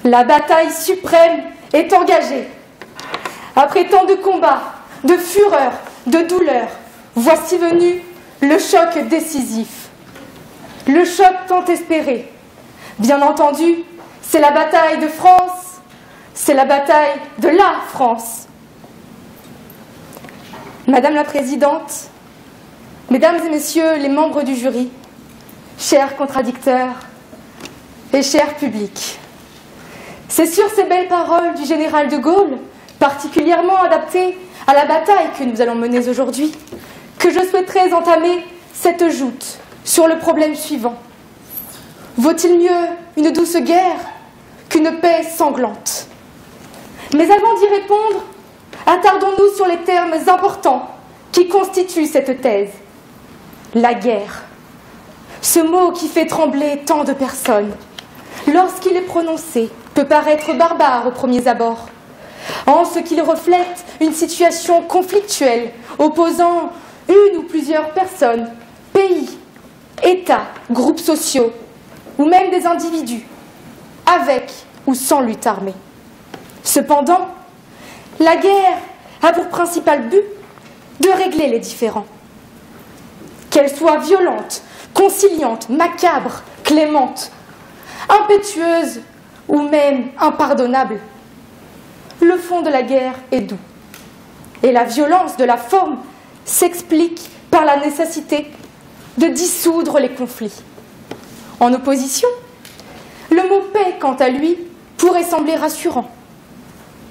La bataille suprême est engagée. Après tant de combats, de fureur, de douleur, voici venu le choc décisif. Le choc tant espéré. Bien entendu, c'est la bataille de France, c'est la bataille de la France. Madame la Présidente, Mesdames et Messieurs les membres du jury, chers contradicteurs et chers publics, c'est sur ces belles paroles du général de Gaulle, particulièrement adaptées à la bataille que nous allons mener aujourd'hui, que je souhaiterais entamer cette joute sur le problème suivant. Vaut-il mieux une douce guerre qu'une paix sanglante? Mais avant d'y répondre, attardons-nous sur les termes importants qui constituent cette thèse. La guerre. Ce mot qui fait trembler tant de personnes, lorsqu'il est prononcé, peut paraître barbare aux premiers abords, en ce qu'il reflète une situation conflictuelle opposant une ou plusieurs personnes, pays, États, groupes sociaux, ou même des individus, avec ou sans lutte armée. Cependant, la guerre a pour principal but de régler les différends. Qu'elle soit violente, conciliante, macabre, clémente, impétueuse ou même impardonnable, le fond de la guerre est doux. Et la violence de la forme s'explique par la nécessité de dissoudre les conflits. En opposition, le mot paix, quant à lui, pourrait sembler rassurant.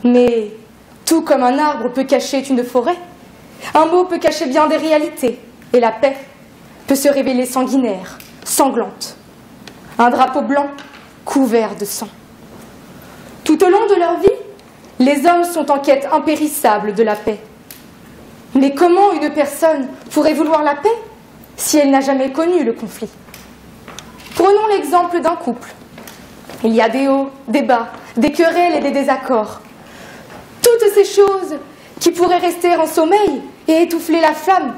Mais tout comme un arbre peut cacher une forêt, un mot peut cacher bien des réalités, et la paix peut se révéler sanguinaire, sanglante. Un drapeau blanc couvert de sang. Tout au long de leur vie, les hommes sont en quête impérissable de la paix. Mais comment une personne pourrait vouloir la paix si elle n'a jamais connu le conflit? Prenons l'exemple d'un couple. Il y a des hauts, des bas, des querelles et des désaccords. Toutes ces choses qui pourraient rester en sommeil et étouffer la flamme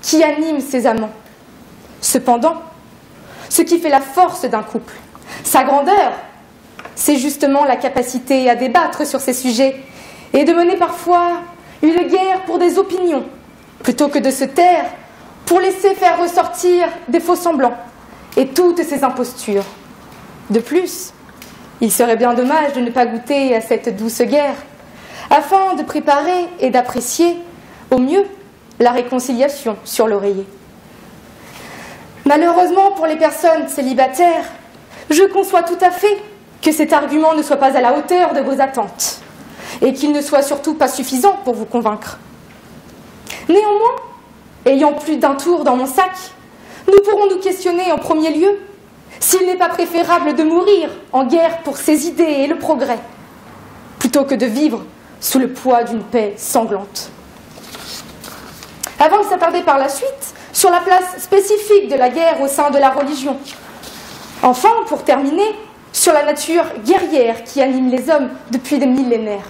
qui anime ses amants. Cependant, ce qui fait la force d'un couple, sa grandeur, c'est justement la capacité à débattre sur ces sujets et de mener parfois une guerre pour des opinions, plutôt que de se taire pour laisser faire ressortir des faux-semblants et toutes ces impostures. De plus, il serait bien dommage de ne pas goûter à cette douce guerre, afin de préparer et d'apprécier au mieux la réconciliation sur l'oreiller. Malheureusement pour les personnes célibataires, je conçois tout à fait que cet argument ne soit pas à la hauteur de vos attentes et qu'il ne soit surtout pas suffisant pour vous convaincre. Néanmoins, ayant plus d'un tour dans mon sac, nous pourrons nous questionner en premier lieu s'il n'est pas préférable de mourir en guerre pour ses idées et le progrès, plutôt que de vivre sous le poids d'une paix sanglante. Avant de s'attarder par la suite sur la place spécifique de la guerre au sein de la religion, enfin, pour terminer, sur la nature guerrière qui anime les hommes depuis des millénaires.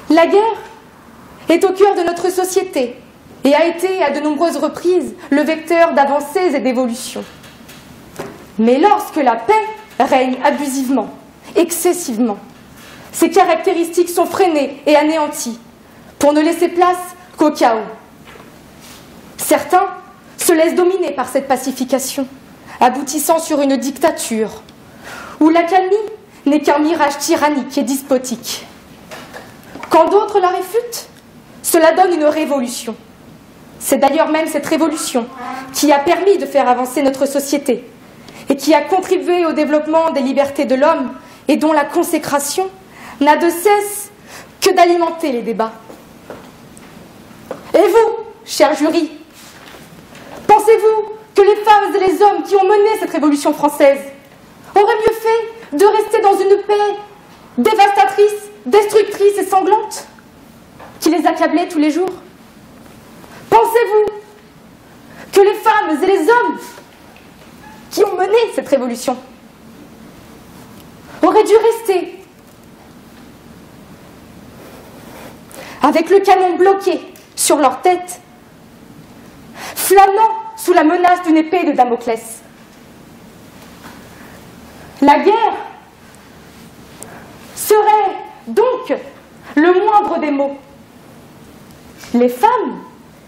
La guerre est au cœur de notre société et a été à de nombreuses reprises le vecteur d'avancées et d'évolutions. Mais lorsque la paix règne abusivement, excessivement, ses caractéristiques sont freinées et anéanties pour ne laisser place qu'au chaos. Certains se laissent dominer par cette pacification, aboutissant sur une dictature où l'accalmie n'est qu'un mirage tyrannique et despotique. Quand d'autres la réfutent, cela donne une révolution. C'est d'ailleurs même cette révolution qui a permis de faire avancer notre société et qui a contribué au développement des libertés de l'homme et dont la consécration n'a de cesse que d'alimenter les débats. Et vous, cher jury, pensez-vous que les femmes et les hommes qui ont mené cette révolution française auraient mieux fait de rester dans une paix dévastatrice, destructrice et sanglante qui les accablait tous les jours? Pensez-vous que les femmes et les hommes qui ont mené cette révolution auraient dû rester avec le canon bloqué sur leur tête, flânant sous la menace d'une épée de Damoclès? La guerre donc le moindre des mots. Les femmes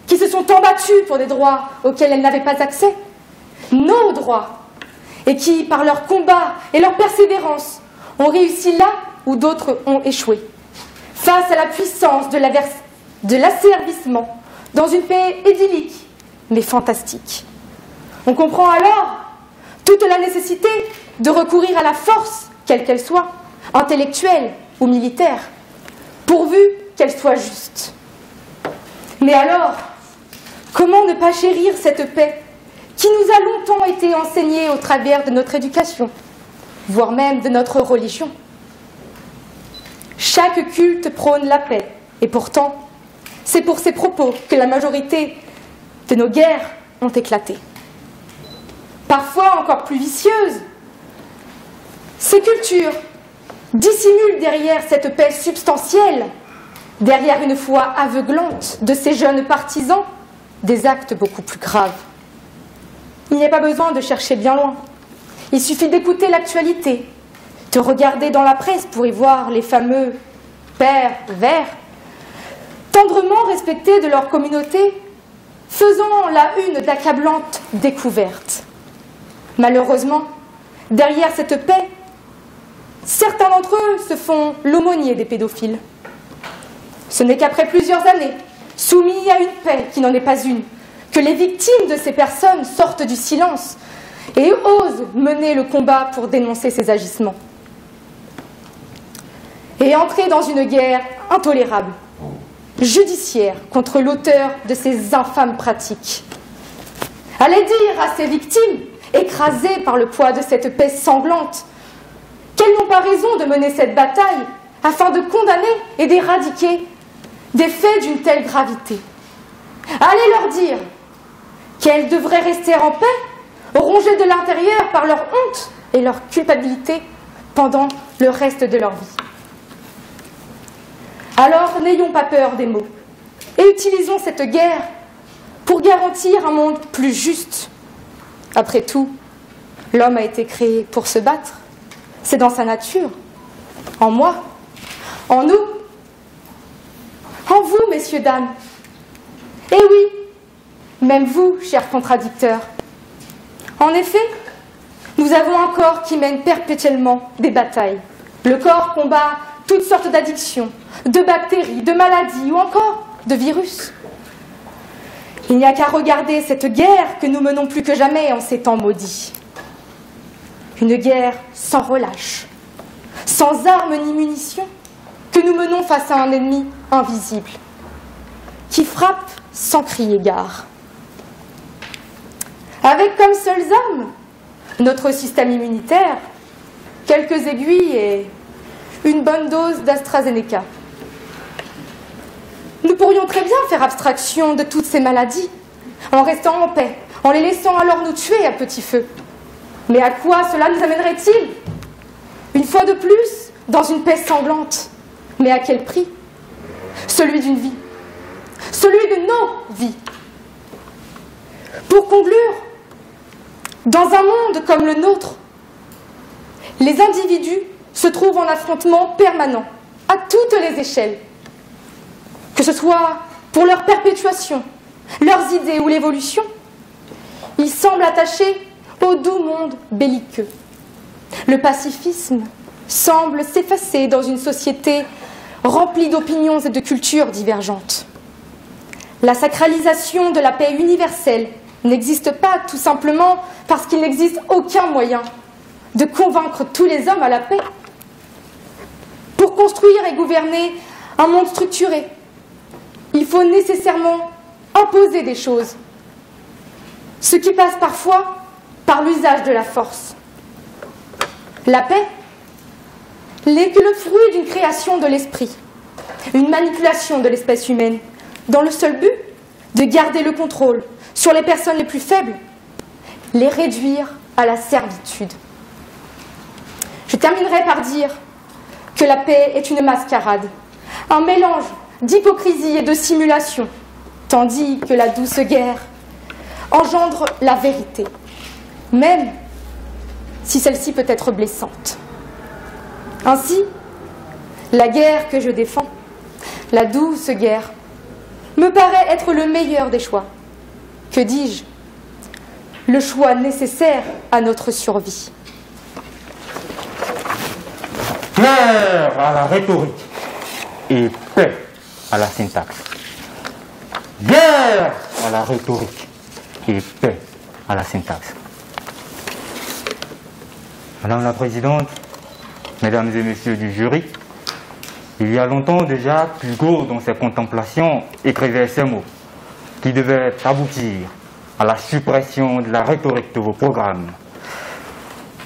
qui se sont embattues pour des droits auxquels elles n'avaient pas accès, nos droits, et qui, par leur combat et leur persévérance, ont réussi là où d'autres ont échoué, face à la puissance de l'asservissement, dans une paix idyllique, mais fantastique. On comprend alors toute la nécessité de recourir à la force, quelle qu'elle soit, intellectuelle ou militaire, pourvu qu'elle soit juste. Mais alors, comment ne pas chérir cette paix qui nous a longtemps été enseignée au travers de notre éducation, voire même de notre religion? Chaque culte prône la paix, et pourtant, c'est pour ces propos que la majorité de nos guerres ont éclaté. Parfois encore plus vicieuses, ces cultures dissimulent derrière cette paix substantielle, derrière une foi aveuglante de ces jeunes partisans, des actes beaucoup plus graves. Il n'y a pas besoin de chercher bien loin. Il suffit d'écouter l'actualité, de regarder dans la presse pour y voir les fameux pères verts, tendrement respectés de leur communauté, faisant la une d'accablantes découvertes. Malheureusement, derrière cette paix, certains d'entre eux se font l'aumônier des pédophiles. Ce n'est qu'après plusieurs années, soumis à une paix qui n'en est pas une, que les victimes de ces personnes sortent du silence et osent mener le combat pour dénoncer ces agissements. Et entrer dans une guerre intolérable, judiciaire, contre l'auteur de ces infâmes pratiques. Allez dire à ces victimes, écrasées par le poids de cette paix sanglante, qu'elles n'ont pas raison de mener cette bataille afin de condamner et d'éradiquer des faits d'une telle gravité. Allez leur dire qu'elles devraient rester en paix, rongées de l'intérieur par leur honte et leur culpabilité pendant le reste de leur vie. Alors n'ayons pas peur des mots et utilisons cette guerre pour garantir un monde plus juste. Après tout, l'homme a été créé pour se battre. C'est dans sa nature, en moi, en nous, en vous, messieurs, dames. Et oui, même vous, chers contradicteurs. En effet, nous avons un corps qui mène perpétuellement des batailles. Le corps combat toutes sortes d'addictions, de bactéries, de maladies ou encore de virus. Il n'y a qu'à regarder cette guerre que nous menons plus que jamais en ces temps maudits. Une guerre sans relâche, sans armes ni munitions, que nous menons face à un ennemi invisible, qui frappe sans crier gare. Avec comme seules armes notre système immunitaire, quelques aiguilles et une bonne dose d'AstraZeneca. Nous pourrions très bien faire abstraction de toutes ces maladies, en restant en paix, en les laissant alors nous tuer à petit feu. Mais à quoi cela nous amènerait-il? Une fois de plus, dans une paix sanglante. Mais à quel prix? Celui d'une vie. Celui de nos vies. Pour conclure, dans un monde comme le nôtre, les individus se trouvent en affrontement permanent, à toutes les échelles. Que ce soit pour leur perpétuation, leurs idées ou l'évolution, ils semblent attachés au doux monde belliqueux. Le pacifisme semble s'effacer dans une société remplie d'opinions et de cultures divergentes. La sacralisation de la paix universelle n'existe pas tout simplement parce qu'il n'existe aucun moyen de convaincre tous les hommes à la paix. Pour construire et gouverner un monde structuré, il faut nécessairement imposer des choses, ce qui passe parfois par l'usage de la force. La paix n'est que le fruit d'une création de l'esprit, une manipulation de l'espèce humaine, dans le seul but de garder le contrôle sur les personnes les plus faibles, les réduire à la servitude. Je terminerai par dire que la paix est une mascarade, un mélange d'hypocrisie et de simulation, tandis que la douce guerre engendre la vérité, même si celle-ci peut être blessante. Ainsi, La guerre que je défends, la douce guerre, me paraît être le meilleur des choix. Que dis-je? Le choix nécessaire à notre survie. Guerre à la rhétorique et paix à la syntaxe. Guerre à la rhétorique et paix à la syntaxe. Madame la Présidente, Mesdames et Messieurs du jury, il y a longtemps déjà, Hugo, dans ses contemplations, écrivait ces mots qui devaient aboutir à la suppression de la rhétorique de vos programmes.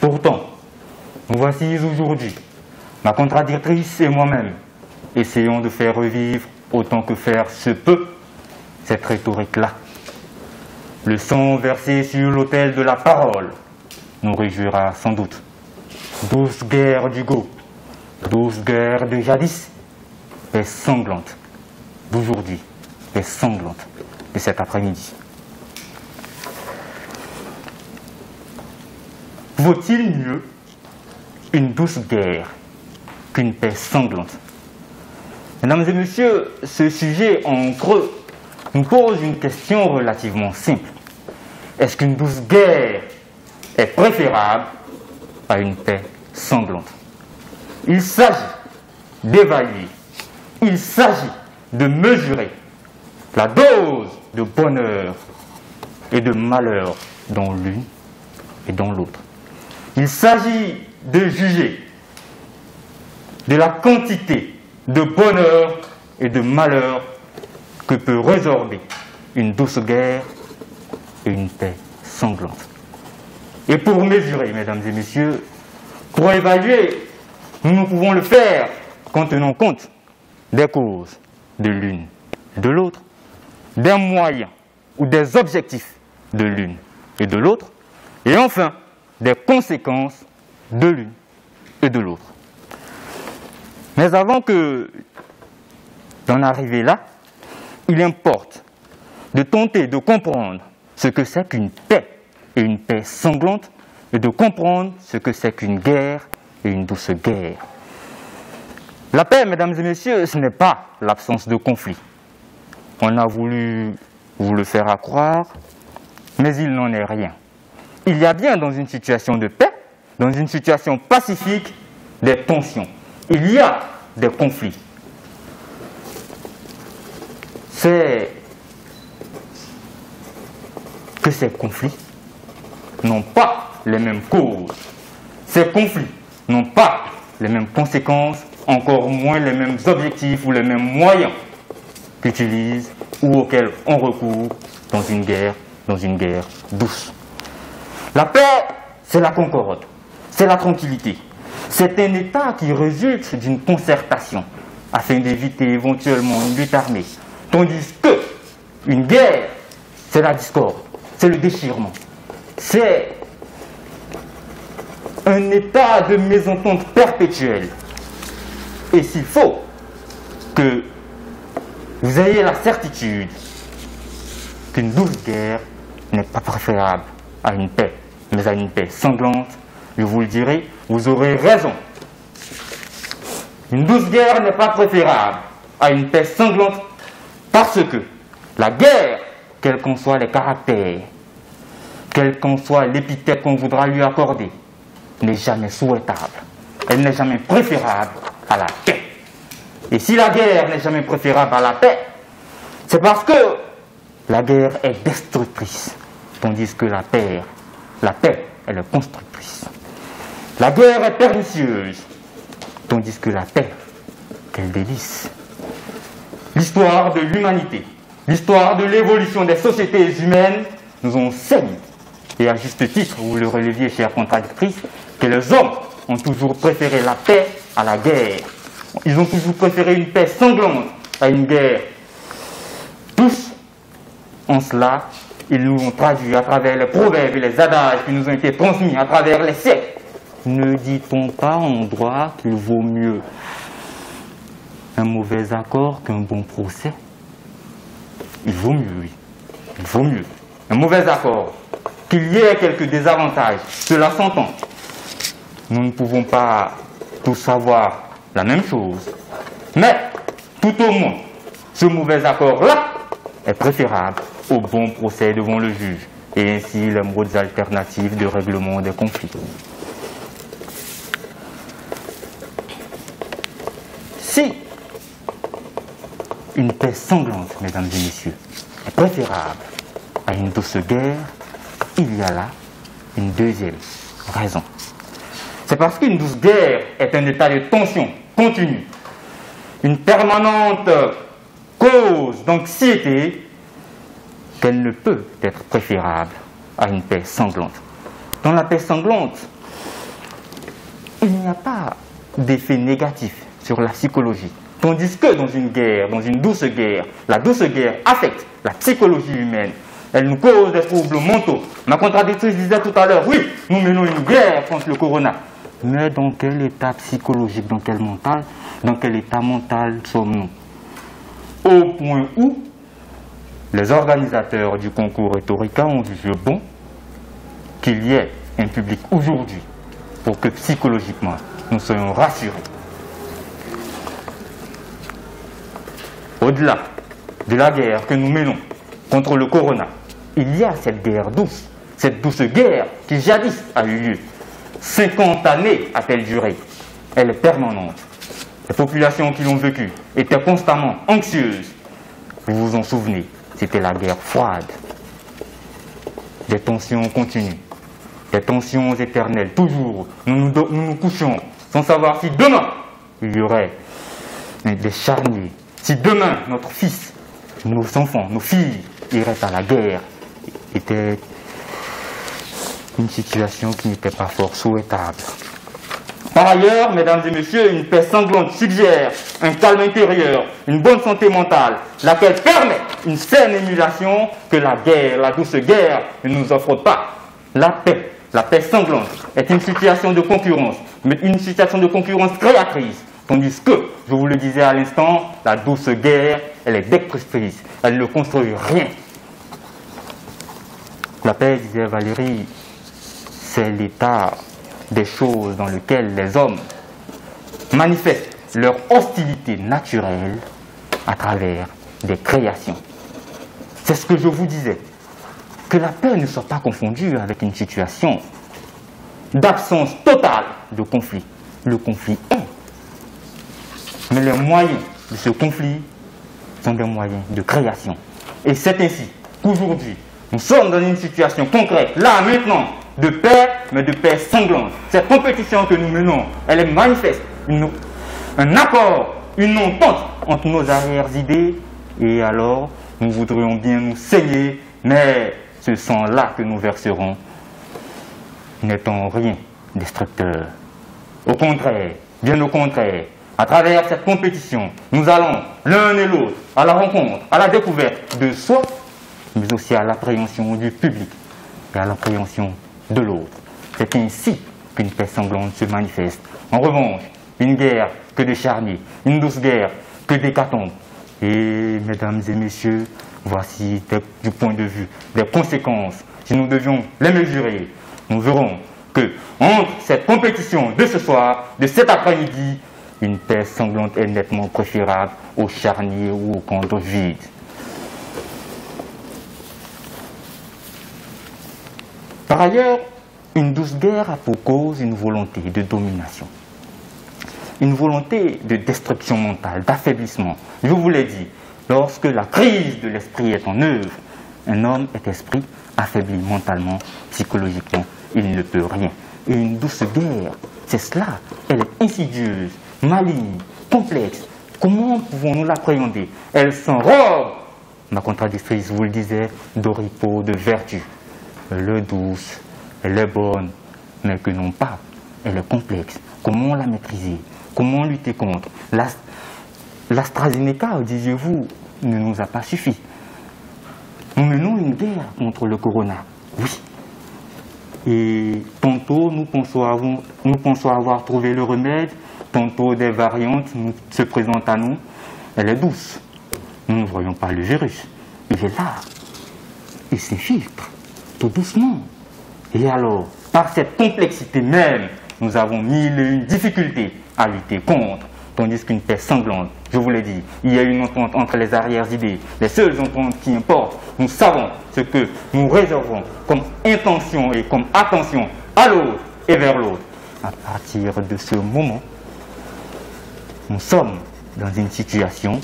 Pourtant, nous voici aujourd'hui, ma contradictrice et moi-même, essayons de faire revivre autant que faire se peut cette rhétorique-là. Le sang versé sur l'autel de la parole nous réjouira sans doute. Douce guerre d'Hugo, douce guerre de jadis, paix sanglante d'aujourd'hui, paix sanglante de cet après-midi. Vaut-il mieux une douce guerre qu'une paix sanglante? Mesdames et messieurs, ce sujet en creux nous pose une question relativement simple. Est-ce qu'une douce guerre est préférable à une paix sanglante? Il s'agit d'évaluer, il s'agit de mesurer la dose de bonheur et de malheur dans l'une et dans l'autre. Il s'agit de juger de la quantité de bonheur et de malheur que peut résorber une douce guerre et une paix sanglante. Et pour mesurer, mesdames et messieurs, pour évaluer, nous ne pouvons le faire qu'en tenant compte des causes de l'une et de l'autre, des moyens ou des objectifs de l'une et de l'autre, et enfin des conséquences de l'une et de l'autre. Mais avant d'en arriver là, il importe de tenter de comprendre ce que c'est qu'une paix et une paix sanglante, et de comprendre ce que c'est qu'une guerre et une douce guerre. La paix, mesdames et messieurs, ce n'est pas l'absence de conflit. On a voulu vous le faire accroire, mais il n'en est rien. Il y a bien dans une situation de paix, dans une situation pacifique, des tensions. Il y a des conflits. C'est que ces conflits n'ont pas les mêmes causes. Ces conflits n'ont pas les mêmes conséquences, encore moins les mêmes objectifs ou les mêmes moyens qu'utilisent ou auxquels on recourt dans une guerre douce. La paix, c'est la concorde, c'est la tranquillité. C'est un état qui résulte d'une concertation afin d'éviter éventuellement une lutte armée. Tandis que une guerre, c'est la discorde, c'est le déchirement. C'est un état de mésentente perpétuelle. Et s'il faut que vous ayez la certitude qu'une douce guerre n'est pas préférable à une paix, mais à une paix sanglante, je vous le dirai, vous aurez raison. Une douce guerre n'est pas préférable à une paix sanglante parce que la guerre, quels qu'en soient les caractères, quel qu'en soit l'épithète qu'on voudra lui accorder, n'est jamais souhaitable. Elle n'est jamais préférable à la paix. Et si la guerre n'est jamais préférable à la paix, c'est parce que la guerre est destructrice, tandis que la paix, elle est constructrice. La guerre est pernicieuse, tandis que la paix, quel délice. L'histoire de l'humanité, l'histoire de l'évolution des sociétés humaines nous enseigne, et à juste titre, vous le releviez, chère contradictrice, que les hommes ont toujours préféré la paix à la guerre. Ils ont toujours préféré une paix sanglante à une guerre. Tous, en cela, ils nous ont traduit à travers les proverbes et les adages qui nous ont été transmis à travers les siècles. Ne dit-on pas en droit qu'il vaut mieux un mauvais accord qu'un bon procès? Il vaut mieux, oui. Il vaut mieux. Un mauvais accord. Qu'il y ait quelques désavantages, cela s'entend. Nous ne pouvons pas tout savoir la même chose. Mais, tout au moins, ce mauvais accord-là est préférable au bon procès devant le juge, et ainsi les modes alternatifs de règlement des conflits. Si une paix sanglante, mesdames et messieurs, est préférable à une douce guerre, il y a là une deuxième raison. C'est parce qu'une douce guerre est un état de tension continue, une permanente cause d'anxiété, qu'elle ne peut être préférable à une paix sanglante. Dans la paix sanglante, il n'y a pas d'effet négatif sur la psychologie. Tandis que dans une guerre, dans une douce guerre, la douce guerre affecte la psychologie humaine. Elle nous cause des troubles mentaux. Ma contradictrice disait tout à l'heure, oui, nous menons une guerre contre le corona. Mais dans quel état psychologique, dans quel état mental sommes-nous? Au point où les organisateurs du concours Rhétorica ont jugé bon qu'il y ait un public aujourd'hui pour que psychologiquement nous soyons rassurés. Au-delà de la guerre que nous menons contre le corona, il y a cette guerre douce, cette douce guerre qui jadis a eu lieu. 50 années a-t-elle duré. Elle est permanente. Les populations qui l'ont vécue étaient constamment anxieuses. Vous vous en souvenez, c'était la guerre froide. Des tensions continues, des tensions éternelles. Toujours, nous nous couchons sans savoir si demain, il y aurait des charniers. Si demain, notre fils, nos enfants, nos filles iraient à la guerre, était une situation qui n'était pas fort souhaitable. Par ailleurs, mesdames et messieurs, une paix sanglante suggère un calme intérieur, une bonne santé mentale, laquelle permet une saine émulation que la guerre, la douce guerre, ne nous offre pas. La paix sanglante est une situation de concurrence, mais une situation de concurrence créatrice. Tandis que, je vous le disais à l'instant, la douce guerre, elle est destructrice, elle ne construit rien. La paix, disait Valérie, c'est l'état des choses dans lequel les hommes manifestent leur hostilité naturelle à travers des créations. C'est ce que je vous disais, que la paix ne soit pas confondue avec une situation d'absence totale de conflit. Le conflit est. Mais les moyens de ce conflit sont des moyens de création. Et c'est ainsi qu'aujourd'hui, nous sommes dans une situation concrète, là, maintenant, de paix, mais de paix sanglante. Cette compétition que nous menons, elle est manifeste. Un accord, une entente entre nos arrière-idées. Et alors, nous voudrions bien nous saigner, mais ce sang-là que nous verserons n'est en rien destructeur. Au contraire, bien au contraire, à travers cette compétition, nous allons l'un et l'autre à la rencontre, à la découverte de soi, mais aussi à l'appréhension du public et à l'appréhension de l'autre. C'est ainsi qu'une paix sanglante se manifeste. En revanche, une guerre que de charniers, une douce guerre que d'hécatombes. Et mesdames et messieurs, voici du point de vue des conséquences. Si nous devions les mesurer, nous verrons que entre cette compétition de ce soir, de cet après-midi, une paix sanglante est nettement préférable au charnier ou au camp vide. Par ailleurs, une douce guerre a pour cause une volonté de domination, une volonté de destruction mentale, d'affaiblissement. Je vous l'ai dit, lorsque la crise de l'esprit est en œuvre, un homme est esprit affaibli mentalement, psychologiquement, il ne peut rien. Et une douce guerre, c'est cela, elle est insidieuse, maligne, complexe. Comment pouvons-nous l'appréhender? Elle s'enrobe, ma contradictrice vous le disait, d'oripeaux, de vertu. Elle est douce, elle est bonne, mais que non pas, elle est complexe. Comment la maîtriser? Comment lutter contre? L'AstraZeneca, disiez-vous, ne nous a pas suffi. Nous menons une guerre contre le corona, oui. Et tantôt, nous pensons avoir trouvé le remède, tantôt des variantes se présentent à nous. Elle est douce. Nous ne voyons pas le virus. Il est là. Il s'infiltre, tout doucement. Et alors, par cette complexité même, nous avons mille et une difficultés à lutter contre. tandis qu'une paix sanglante, je vous l'ai dit, il y a une entente entre les arrières-idées, les seules ententes qui importent. Nous savons ce que nous réservons comme intention et comme attention à l'autre et vers l'autre. À partir de ce moment, nous sommes dans une situation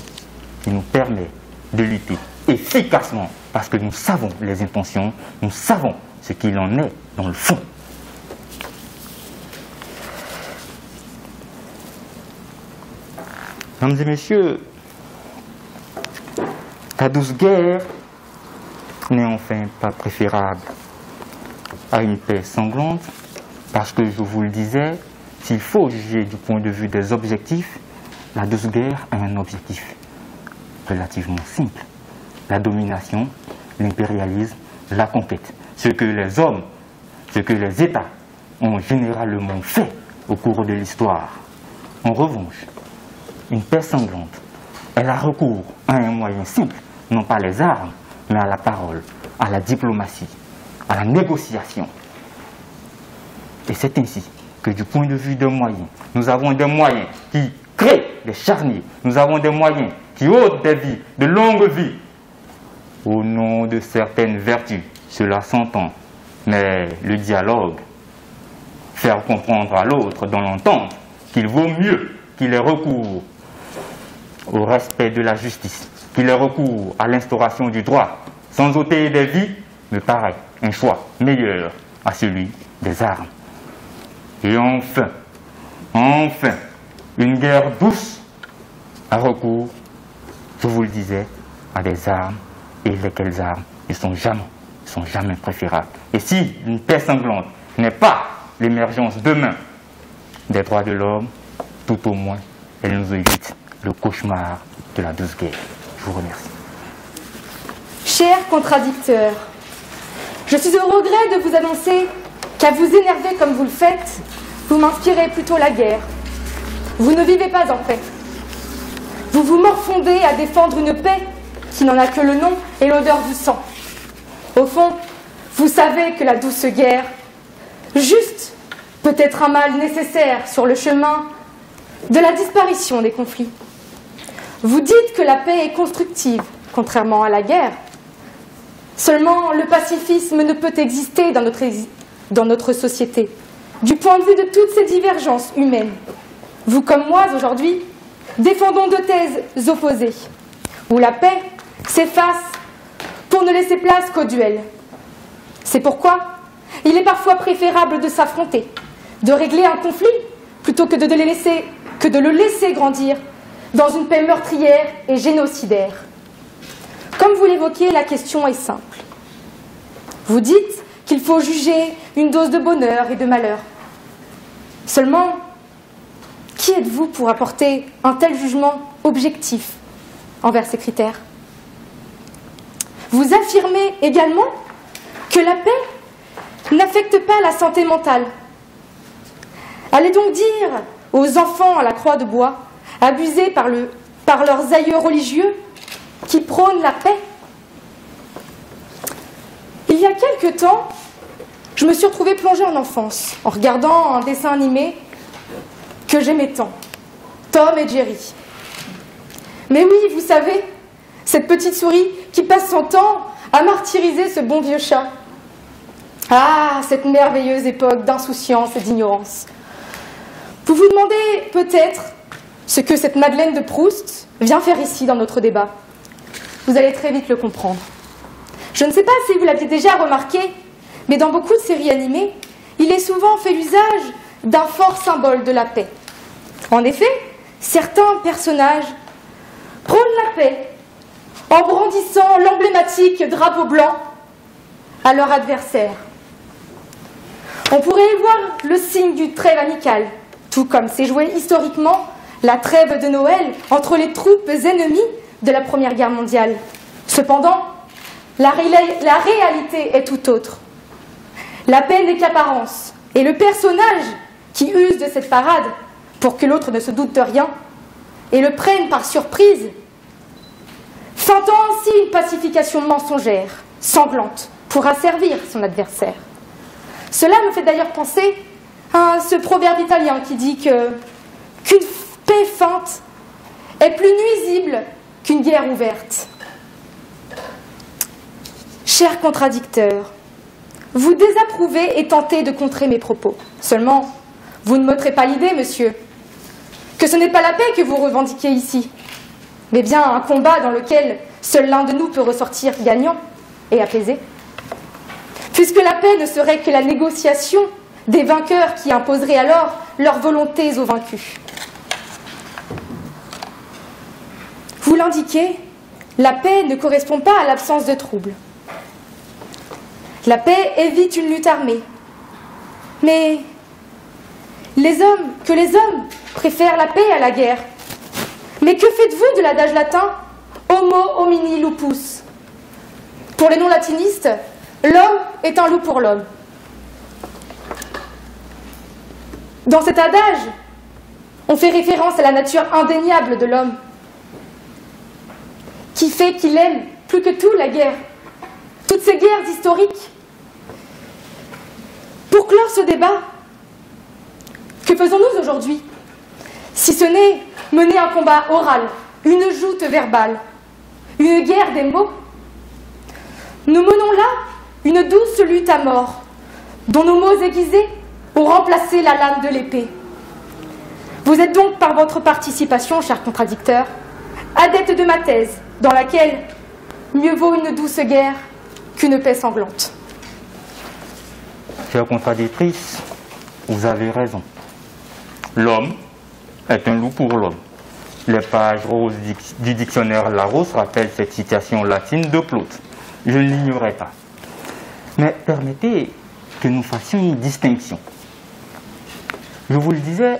qui nous permet de lutter efficacement parce que nous savons les intentions, nous savons ce qu'il en est dans le fond. Mesdames et messieurs, la douce guerre n'est enfin pas préférable à une paix sanglante parce que, je vous le disais, s'il faut juger du point de vue des objectifs, la douce guerre a un objectif relativement simple. La domination, l'impérialisme, la conquête. Ce que les hommes, ce que les États ont généralement fait au cours de l'histoire. En revanche, une paix sanglante, elle a recours à un moyen simple, non pas les armes, mais à la parole, à la diplomatie, à la négociation. Et c'est ainsi que du point de vue des moyens, nous avons des moyens qui créent des charniers, nous avons des moyens qui ôtent des vies, de longues vies, au nom de certaines vertus. Cela s'entend, mais le dialogue, faire comprendre à l'autre dans l'entente qu'il vaut mieux qu'il ait recours au respect de la justice, qu'il ait recours à l'instauration du droit, sans ôter des vies, me paraît un choix meilleur à celui des armes. Et enfin, une guerre douce a recours, je vous le disais, à des armes, et lesquelles armes ne sont jamais préférables. Et si une paix sanglante n'est pas l'émergence demain des droits de l'homme, tout au moins, elle nous évite le cauchemar de la douce guerre. Je vous remercie. Chers contradicteurs, je suis au regret de vous annoncer qu'à vous énerver comme vous le faites, vous m'inspirez plutôt la guerre. Vous ne vivez pas en paix. Vous vous morfondez à défendre une paix qui n'en a que le nom et l'odeur du sang. Au fond, vous savez que la douce guerre, juste, peut être un mal nécessaire sur le chemin de la disparition des conflits. Vous dites que la paix est constructive, contrairement à la guerre. Seulement, le pacifisme ne peut exister dans notre société, du point de vue de toutes ces divergences humaines. Vous comme moi, aujourd'hui, défendons deux thèses opposées, où la paix s'efface pour ne laisser place qu'au duel. C'est pourquoi il est parfois préférable de s'affronter, de régler un conflit, plutôt que de le laisser grandir dans une paix meurtrière et génocidaire. Comme vous l'évoquez, la question est simple. Vous dites qu'il faut juger une dose de bonheur et de malheur. Seulement, qui êtes-vous pour apporter un tel jugement objectif envers ces critères? Vous affirmez également que la paix n'affecte pas la santé mentale. Allez donc dire aux enfants à la croix de bois, abusés par leurs aïeux religieux, qui prônent la paix. Il y a quelque temps, je me suis retrouvée plongée en enfance, en regardant un dessin animé que j'aimais tant, Tom et Jerry. Mais oui, vous savez, cette petite souris qui passe son temps à martyriser ce bon vieux chat. Ah, cette merveilleuse époque d'insouciance et d'ignorance. Vous vous demandez peut-être ce que cette Madeleine de Proust vient faire ici dans notre débat. Vous allez très vite le comprendre. Je ne sais pas si vous l'aviez déjà remarqué, mais dans beaucoup de séries animées, il est souvent fait l'usage d'un fort symbole de la paix. En effet, certains personnages prônent la paix en brandissant l'emblématique drapeau blanc à leur adversaire. On pourrait y voir le signe du trêve amical, tout comme s'est joué historiquement la trêve de Noël entre les troupes ennemies de la Première Guerre mondiale. Cependant, la réalité est tout autre. La paix n'est qu'apparence, et le personnage qui use de cette parade pour que l'autre ne se doute de rien et le prenne par surprise, feintant ainsi une pacification mensongère, sanglante, pour asservir son adversaire. Cela me fait d'ailleurs penser à ce proverbe italien qui dit paix feinte est plus nuisible qu'une guerre ouverte. Chers contradicteurs, vous désapprouvez et tentez de contrer mes propos. Seulement, vous ne m'ôterez pas l'idée, monsieur, que ce n'est pas la paix que vous revendiquez ici, mais bien un combat dans lequel seul l'un de nous peut ressortir gagnant et apaisé. Puisque la paix ne serait que la négociation des vainqueurs qui imposeraient alors leurs volontés aux vaincus. Vous l'indiquez, la paix ne correspond pas à l'absence de troubles. La paix évite une lutte armée. Mais les hommes préfèrent la paix à la guerre. Mais que faites-vous de l'adage latin « homo homini lupus » ? Pour les non-latinistes, l'homme est un loup pour l'homme. Dans cet adage, on fait référence à la nature indéniable de l'homme, qui fait qu'il aime plus que tout la guerre, toutes ces guerres historiques. Pour clore ce débat, que faisons-nous aujourd'hui, si ce n'est mener un combat oral, une joute verbale, une guerre des mots? Nous menons là une douce lutte à mort, dont nos mots aiguisés ont remplacé la lame de l'épée. Vous êtes donc, par votre participation, chers contradicteurs, adeptes de ma thèse, dans laquelle mieux vaut une douce guerre qu'une paix sanglante. Chère contradictrice, vous avez raison. L'homme est un loup pour l'homme. Les pages roses du dictionnaire Larousse rappellent cette citation latine de Plaute. Je ne l'ignorais pas. Mais permettez que nous fassions une distinction. Je vous le disais,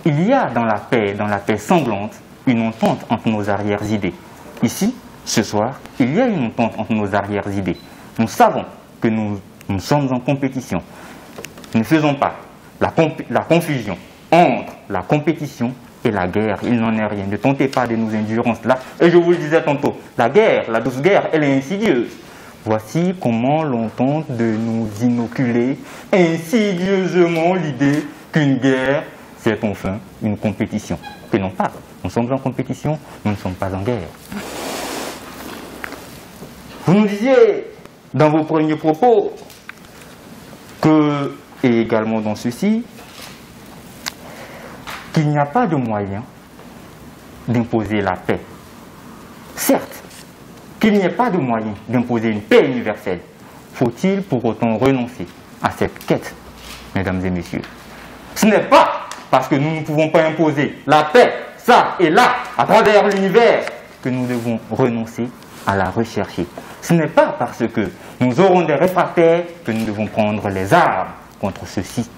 il y a dans la paix sanglante, une entente entre nos arrière-idées. Ici, ce soir, il y a une entente entre nos arrière-idées. Nous savons que nous sommes en compétition. Ne faisons pas la confusion entre la compétition et la guerre. Il n'en est rien. Ne tentez pas de nous induire en cela. Et je vous le disais tantôt, la guerre, la douce guerre, elle est insidieuse. Voici comment l'on tente de nous inoculer insidieusement l'idée qu'une guerre, c'est enfin une compétition. Que non pas. Nous sommes en compétition, nous ne sommes pas en guerre. Vous nous disiez dans vos premiers propos que, et également dans ceci, qu'il n'y a pas de moyen d'imposer la paix. Certes, qu'il n'y ait pas de moyen d'imposer une paix universelle. Faut-il pour autant renoncer à cette quête, mesdames et messieurs? Ce n'est pas parce que nous ne pouvons pas imposer la paix, ça et là, à travers l'univers, que nous devons renoncer à la rechercher. Ce n'est pas parce que nous aurons des réfractaires que nous devons prendre les armes contre ceux-ci.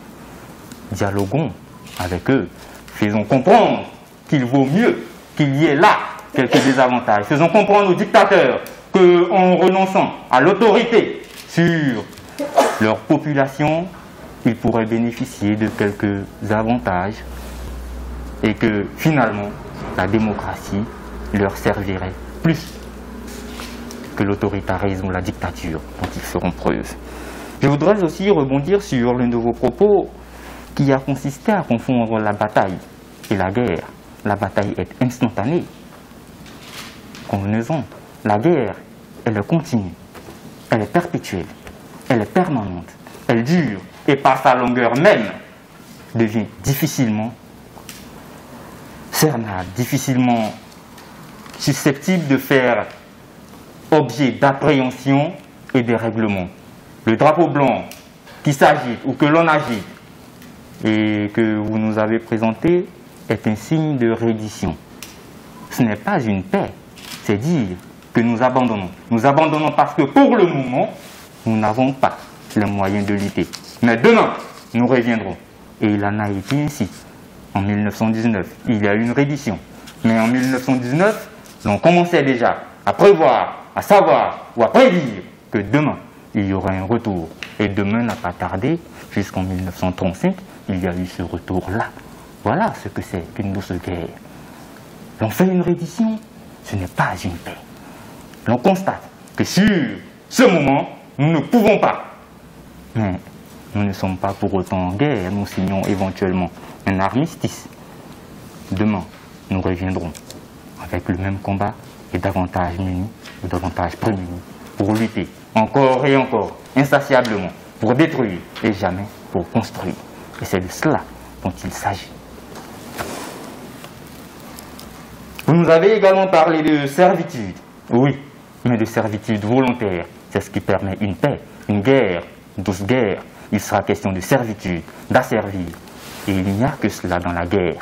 Dialoguons avec eux. Faisons comprendre qu'il vaut mieux qu'il y ait là quelques désavantages. Faisons comprendre aux dictateurs qu'en renonçant à l'autorité sur leur population, ils pourraient bénéficier de quelques avantages et que finalement, la démocratie leur servirait plus que l'autoritarisme ou la dictature dont ils feront preuve. Je voudrais aussi rebondir sur l'un de vos propos qui a consisté à confondre la bataille et la guerre. La bataille est instantanée. Convenons-en, la guerre, elle est continue, elle est perpétuelle, elle est permanente, elle dure et par sa longueur même devient difficilement cernable, difficilement susceptible de faire objet d'appréhension et de règlement. Le drapeau blanc qui s'agite ou que l'on agite et que vous nous avez présenté est un signe de reddition. Ce n'est pas une paix, c'est dire que nous abandonnons. Nous abandonnons parce que pour le moment, nous n'avons pas les moyens de lutter. Mais demain, nous reviendrons. Et il en a été ainsi. En 1919, il y a eu une reddition. Mais en 1919, l'on commençait déjà à prévoir, à savoir ou à prédire que demain, il y aura un retour. Et demain n'a pas tardé, jusqu'en 1935, il y a eu ce retour-là. Voilà ce que c'est qu'une douce guerre. L'on fait une reddition, ce n'est pas une paix. L'on constate que sur ce moment, nous ne pouvons pas. Mais nous ne sommes pas pour autant en guerre, nous signons éventuellement un armistice. Demain, nous reviendrons avec le même combat et davantage munis ou davantage prémunis pour lutter encore et encore, insatiablement, pour détruire et jamais pour construire. Et c'est de cela dont il s'agit. Vous nous avez également parlé de servitude. Oui, mais de servitude volontaire. C'est ce qui permet une paix, une guerre, une douce guerre. Il sera question de servitude, d'asservir. Et il n'y a que cela dans la guerre.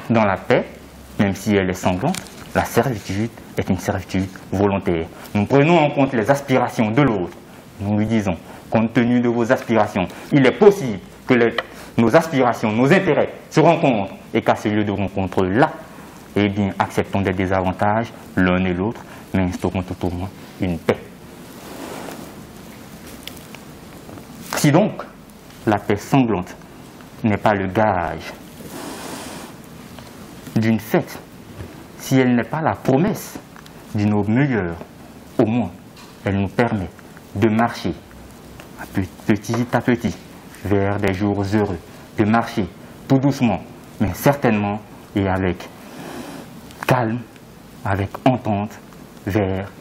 Dans la paix, même si elle est sanglante, la servitude est une servitude volontaire. Nous prenons en compte les aspirations de l'autre. Nous lui disons, compte tenu de vos aspirations, il est possible que nos aspirations, nos intérêts se rencontrent et qu'à ce lieu de rencontre-là, eh bien, acceptons des désavantages l'un et l'autre, mais instaurons tout au moins une paix. Si donc la paix sanglante n'est pas le gage d'une fête, si elle n'est pas la promesse d'une aube meilleure, au moins elle nous permet de marcher petit à petit vers des jours heureux, de marcher tout doucement, mais certainement et avec calme, avec entente, vers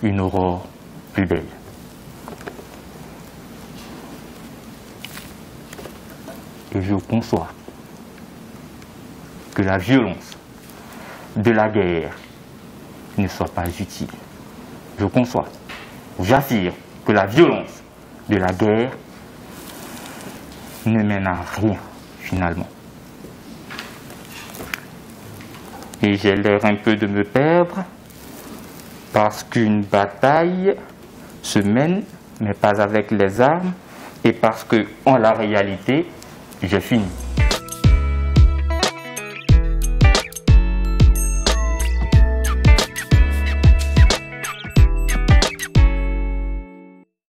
une aurore plus belle. Et je conçois que la violence de la guerre ne soit pas utile. Je conçois, j'affirme que la violence de la guerre ne mène à rien finalement. Et j'ai l'air un peu de me perdre parce qu'une bataille se mène, mais pas avec les armes, et parce que, en la réalité, j'ai fini.